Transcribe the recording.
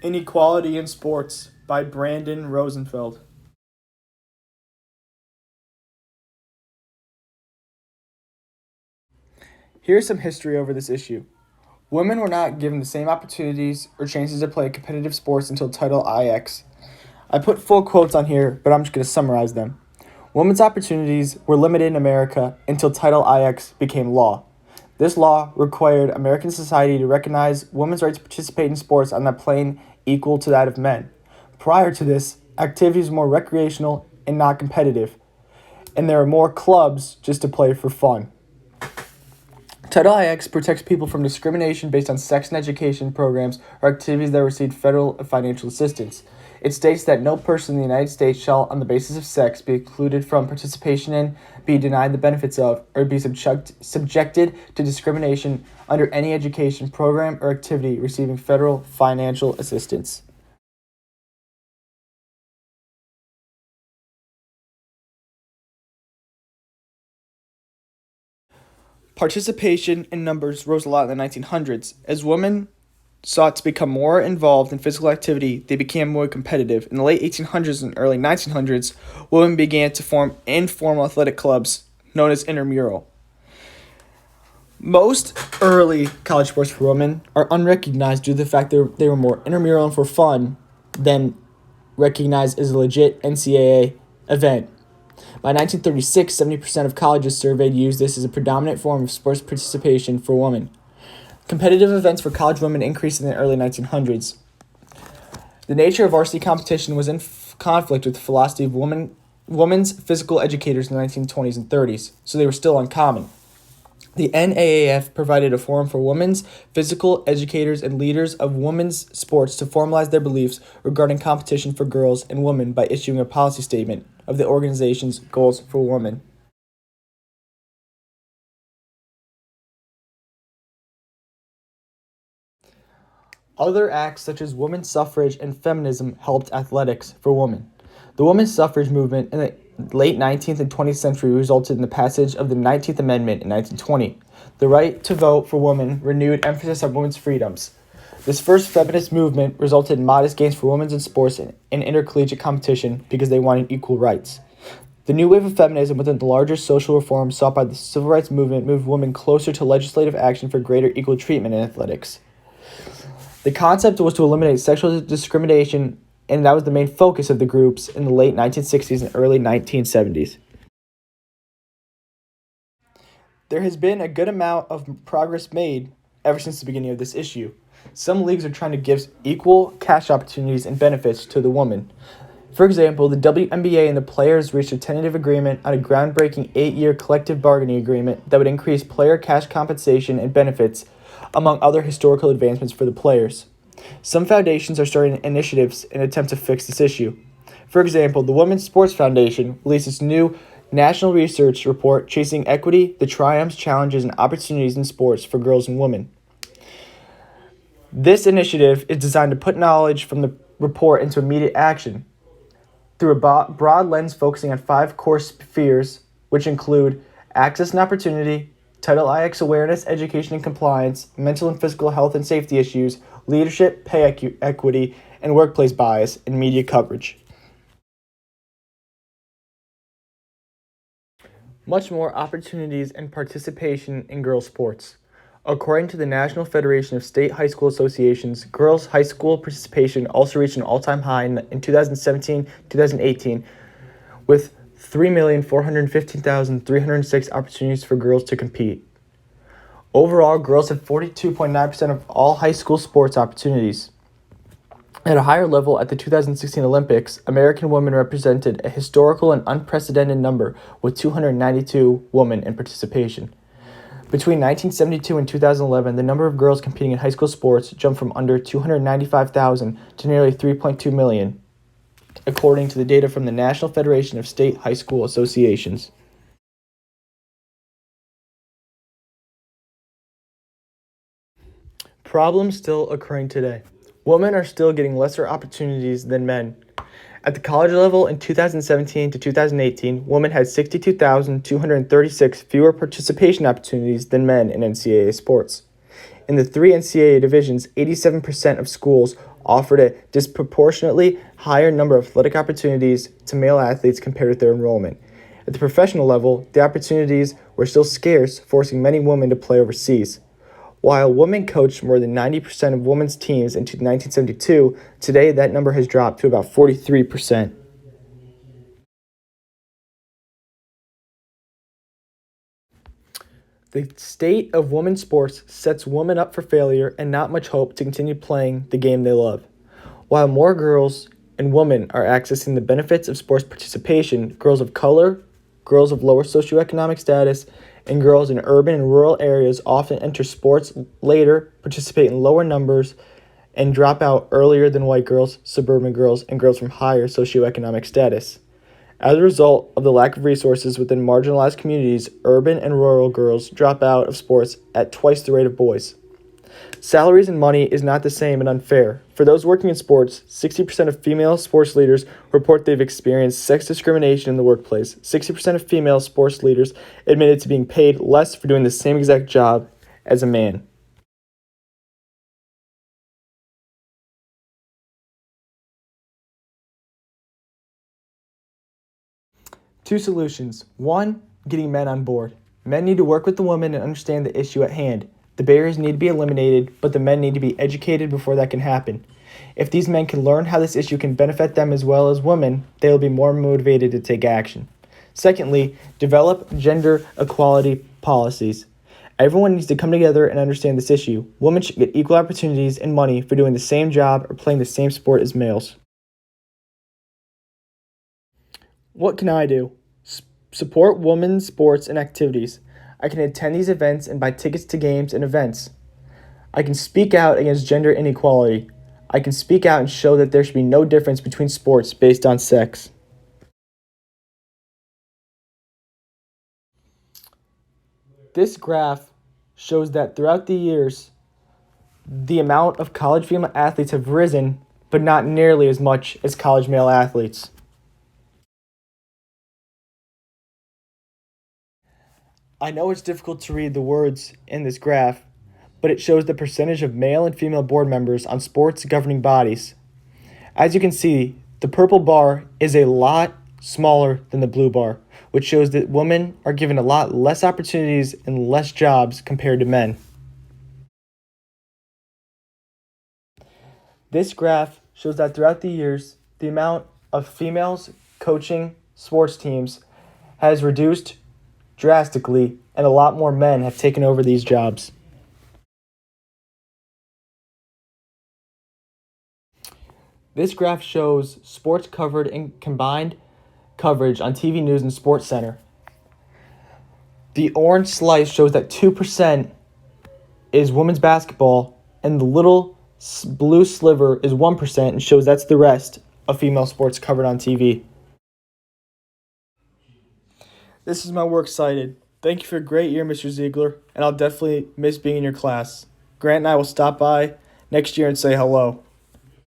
Inequality in Sports by Brandon Rosenfeld. Here's some history over this issue. Women were not given the same opportunities or chances to play competitive sports until Title IX. I put full quotes on here, but I'm just going to summarize them. Women's opportunities were limited in America until Title IX became law. This law required American society to recognize women's right to participate in sports on a plane equal to that of men. Prior to this, activities were more recreational and not competitive, and there were more clubs just to play for fun. Title IX protects people from discrimination based on sex and education programs or activities that receive federal financial assistance. It states that no person in the United States shall, on the basis of sex, be excluded from participation in, be denied the benefits of, or be subjected to discrimination under any education program or activity receiving federal financial assistance. Participation in numbers rose a lot in the 1900s. As women sought to become more involved in physical activity, they became more competitive. In the late 1800s and early 1900s, women began to form informal athletic clubs known as intramural. Most early college sports for women are unrecognized due to the fact that they were more intramural and for fun than recognized as a legit NCAA event. By 1936, 70% of colleges surveyed used this as a predominant form of sports participation for women. Competitive events for college women increased in the early 1900s. The nature of varsity competition was in conflict with the philosophy of women's physical educators in the 1920s and 30s, so they were still uncommon. The NAAF provided a forum for women's physical educators and leaders of women's sports to formalize their beliefs regarding competition for girls and women by issuing a policy statement of the organization's goals for women. Other acts such as women's suffrage and feminism helped athletics for women. The women's suffrage movement in the late 19th and 20th century resulted in the passage of the 19th Amendment in 1920. The right to vote for women renewed emphasis on women's freedoms. This first feminist movement resulted in modest gains for women in sports and intercollegiate competition because they wanted equal rights. The new wave of feminism within the larger social reforms sought by the civil rights movement moved women closer to legislative action for greater equal treatment in athletics. The concept was to eliminate sexual discrimination, and that was the main focus of the groups in the late 1960s and early 1970s. There has been a good amount of progress made ever since the beginning of this issue. Some leagues are trying to give equal cash opportunities and benefits to the women. For example, the WNBA and the players reached a tentative agreement on a groundbreaking 8-year collective bargaining agreement that would increase player cash compensation and benefits, among other historical advancements for the players. Some foundations are starting initiatives in an attempt to fix this issue. For example, the Women's Sports Foundation released its new national research report, Chasing Equity, the Triumphs, Challenges, and Opportunities in Sports for Girls and Women. This initiative is designed to put knowledge from the report into immediate action through a broad lens focusing on 5 core spheres, which include access and opportunity, Title IX awareness, education and compliance, mental and physical health and safety issues, leadership, pay equity, and workplace bias in media coverage. Much more opportunities and participation in girls' sports. According to the National Federation of State High School Associations, girls' high school participation also reached an all-time high in 2017-2018 with 3,415,306 opportunities for girls to compete. Overall, girls have 42.9% of all high school sports opportunities. At a higher level, at the 2016 Olympics, American women represented a historical and unprecedented number with 292 women in participation. Between 1972 and 2011, the number of girls competing in high school sports jumped from under 295,000 to nearly 3.2 million, according to the data from the National Federation of State High School Associations. Problems still occurring today. Women are still getting lesser opportunities than men. At the college level in 2017 to 2018, women had 62,236 fewer participation opportunities than men in NCAA sports. In the 3 NCAA divisions, 87% of schools offered a disproportionately higher number of athletic opportunities to male athletes compared with their enrollment. At the professional level, the opportunities were still scarce, forcing many women to play overseas. While women coached more than 90% of women's teams in 1972, today that number has dropped to about 43%. The state of women's sports sets women up for failure and not much hope to continue playing the game they love. While more girls and women are accessing the benefits of sports participation, girls of color, girls of lower socioeconomic status, and girls in urban and rural areas often enter sports later, participate in lower numbers, and drop out earlier than white girls, suburban girls, and girls from higher socioeconomic status. As a result of the lack of resources within marginalized communities, urban and rural girls drop out of sports at twice the rate of boys. Salaries and money is not the same and unfair. For those working in sports, 60% of female sports leaders report they've experienced sex discrimination in the workplace. 60% of female sports leaders admitted to being paid less for doing the same exact job as a man. Two solutions. One, getting men on board. Men need to work with the women and understand the issue at hand. The barriers need to be eliminated, but the men need to be educated before that can happen. If these men can learn how this issue can benefit them as well as women, they will be more motivated to take action. Secondly, develop gender equality policies. Everyone needs to come together and understand this issue. Women should get equal opportunities and money for doing the same job or playing the same sport as males. What can I do? Support women's sports and activities. I can attend these events and buy tickets to games and events. I can speak out against gender inequality. I can speak out and show that there should be no difference between sports based on sex. This graph shows that throughout the years, the amount of college female athletes have risen, but not nearly as much as college male athletes. I know it's difficult to read the words in this graph, but it shows the percentage of male and female board members on sports governing bodies. As you can see, the purple bar is a lot smaller than the blue bar, which shows that women are given a lot less opportunities and less jobs compared to men. This graph shows that throughout the years, the amount of females coaching sports teams has reduced drastically, and a lot more men have taken over these jobs. This graph shows sports covered in combined coverage on TV News and Sports Center. The orange slice shows that 2% is women's basketball, and the little blue sliver is 1% and shows that's the rest of female sports covered on TV. This is my works cited. Thank you for a great year, Mr. Ziegler, and I'll definitely miss being in your class. Grant and I will stop by next year and say hello.